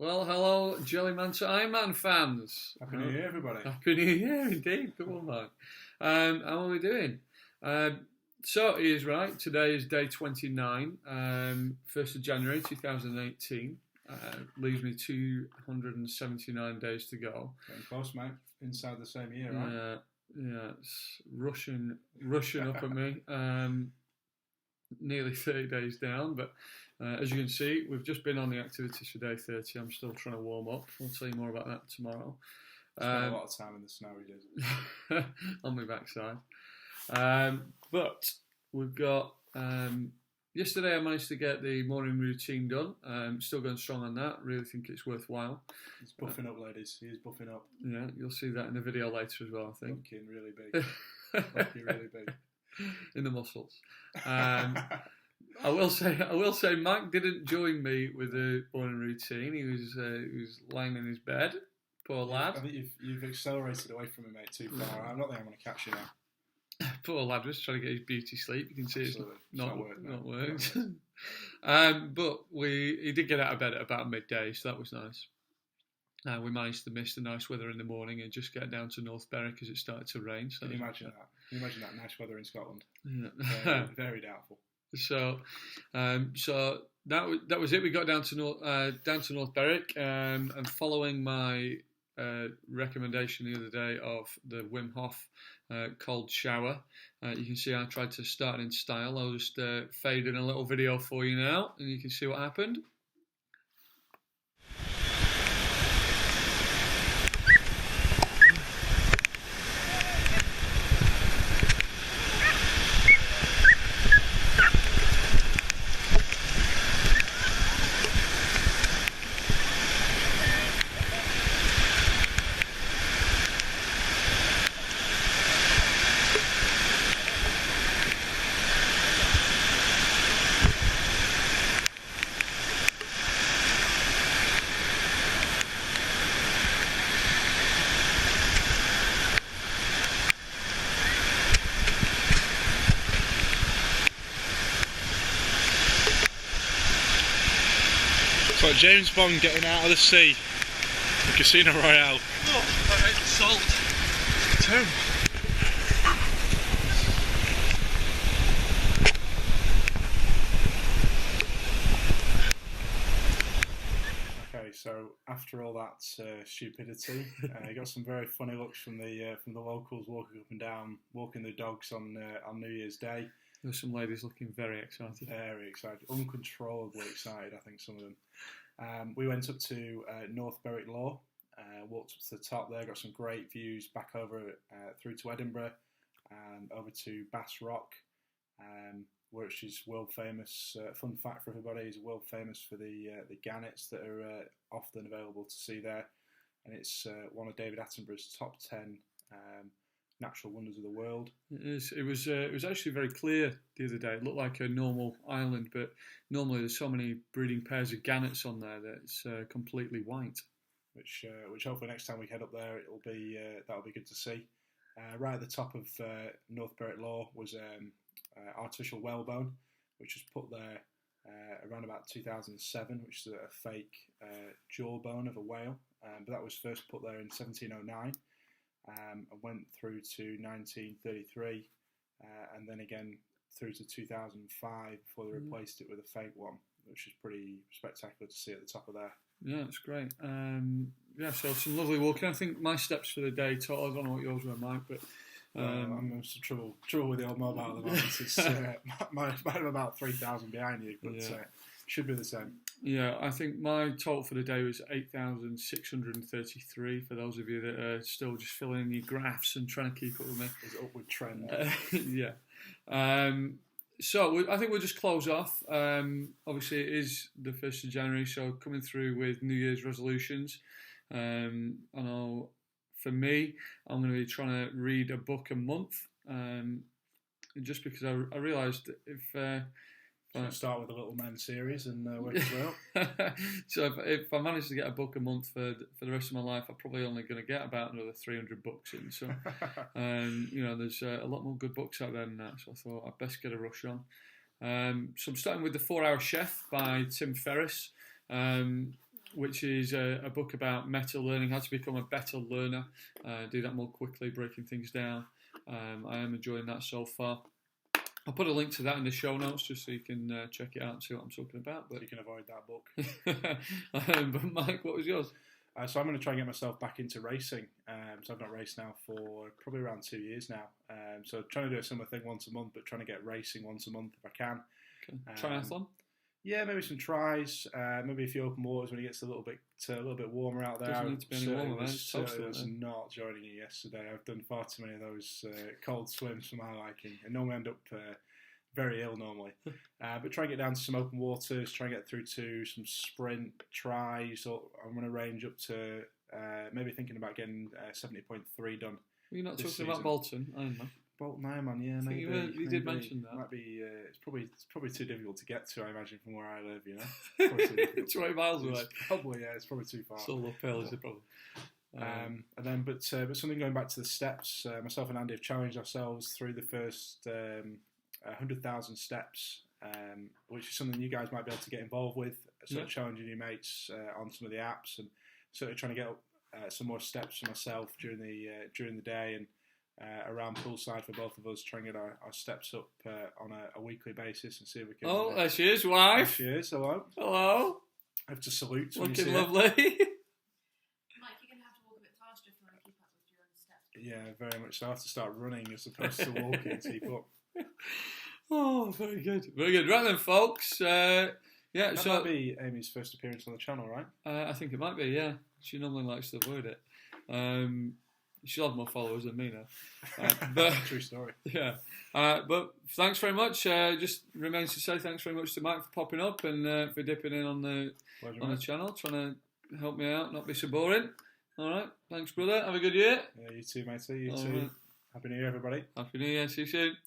Well, hello, Jellyman to Ironman fans. Happy New Year, everybody. Happy New Year, indeed. Come on, man. How are we doing? So, he is right. Today is day 29, 1st of January 2018. Leaves me 279 days to go. Getting close, mate. Inside the same year, right? Yeah, it's rushing up at me. Nearly 30 days down, but as you can see, we've just been on the activities for day 30. I'm still trying to warm up. I'll tell you more about that tomorrow. Spent a lot of time in the snow, he does. On my backside. But we've got... yesterday I managed to get the morning routine done. Still going strong on that. Really think it's worthwhile. He's buffing up, ladies. He is buffing up. Yeah, you'll see that in the video later as well, I think. Looking really big. Looking really big. In the muscles. I will say Mike didn't join me with the morning routine. He was lying in his bed. Poor lad. I think you've accelerated away from me, mate, too far. I don't think I'm going to catch you now. Poor lad was trying to get his beauty sleep. You can see Absolutely. It's not worked. But he did get out of bed at about midday, so that was nice. We managed to miss the nice weather in the morning and just get down to North Berwick as it started to rain. So Can you imagine that? Can you imagine that nice weather in Scotland? Yeah. Very, very doubtful. So that was it. We got down to North Berwick, and following my recommendation the other day of the Wim Hof cold shower, you can see I tried to start in style. I'll just fade in a little video for you now, and you can see what happened. It's like James Bond getting out of the sea. The Casino Royale. Oh, I hate the salt. It's terrible. Okay, so after all that stupidity, you got some very funny looks from the locals walking up and down, walking the dogs on New Year's Day. There's some ladies looking very excited. Very excited, uncontrollably excited, I think some of them. We went up to North Berwick Law, walked up to the top there, got some great views back over through to Edinburgh, and over to Bass Rock, which is world famous. Fun fact for everybody, is world famous for the gannets that are often available to see there, and it's one of David Attenborough's top 10 natural wonders of the world. It was actually very clear the other day. It looked like a normal island, but normally there's so many breeding pairs of gannets on there that it's completely white. Which hopefully next time we head up there, that'll be good to see. Right at the top of North Berwick Law was artificial whalebone, which was put there around about 2007, which is a fake jawbone of a whale. But that was first put there in 1709. And went through to 1933, and then again through to 2005 before they replaced it with a fake one, which is pretty spectacular to see at the top of there. Yeah, it's great. So some lovely walking. I think my steps for the day, I don't know what yours were, Mike, but I'm having some trouble with the old mobile at the moment. It's might have about 3,000 behind you, but should be the same. Yeah, I think my total for the day was 8,633, for those of you that are still just filling in your graphs and trying to keep up with me. It's an upward trend. Yeah. So I think we'll just close off. Obviously, it is the 1st of January, so coming through with New Year's resolutions. I know for me, I'm going to be trying to read a book a month, just because I realised if... start with a Little Men series and work its way up. So if I manage to get a book a month for the rest of my life, I'm probably only going to get about another 300 books in. So, there's a lot more good books out there than that. So I thought I'd best get a rush on. So I'm starting with The 4 Hour Chef by Tim Ferriss. which is a book about meta learning, how to become a better learner, do that more quickly, breaking things down. I am enjoying that so far. I'll put a link to that in the show notes just so you can check it out and see what I'm talking about. But you can avoid that book. But Mike, what was yours? So I'm going to try and get myself back into racing. So I've not raced now for probably around 2 years now. So trying to do a similar thing once a month, but trying to get racing once a month if I can. Okay. Triathlon? Yeah, maybe some tries. Maybe a few open waters when it gets a little bit warmer out there. Doesn't need to be any warmer, man. It's toast, I was not joining you yesterday. I've done far too many of those cold swims for my liking. I normally end up very ill normally. But try and get down to some open waters, try and get through to some sprint tries. Or I'm going to range up to maybe thinking about getting 70.3 done. You're not talking about Bolton, Ironman? Bolton Ironman, yeah, maybe. You did mention that. Might be. It's probably too difficult to get to. I imagine from where I live, 20 miles away. Probably, yeah. It's probably too far. It's all uphill, is the problem. But something going back to the steps. Myself and Andy have challenged ourselves through the first 100,000 steps, which is something you guys might be able to get involved with. Sort of challenging your mates on some of the apps, and sort of trying to get some more steps for myself during the day and. Around poolside for both of us, trying to get our steps up on a weekly basis and see if we can. Oh, there she is, wife. There she is. Hello. Hello. I have to salute. Looking lovely. Mike, you're going to have to walk a bit faster if you want to keep up with your own steps. Yeah, very much so. I have to start running as opposed to walking to keep up. Oh, very good. Very good. Right then, folks. That might be Amy's first appearance on the channel, right? I think it might be, yeah. She normally likes to avoid it. She'll have more followers than me now. But true story. Yeah. But thanks very much. Just remains to say thanks very much to Mike for popping up and for dipping in on the channel, trying to help me out, not be so boring. All right. Thanks, brother. Have a good year. Yeah, you too, matey. You too. Right. Happy New Year, everybody. Happy New Year. See you soon.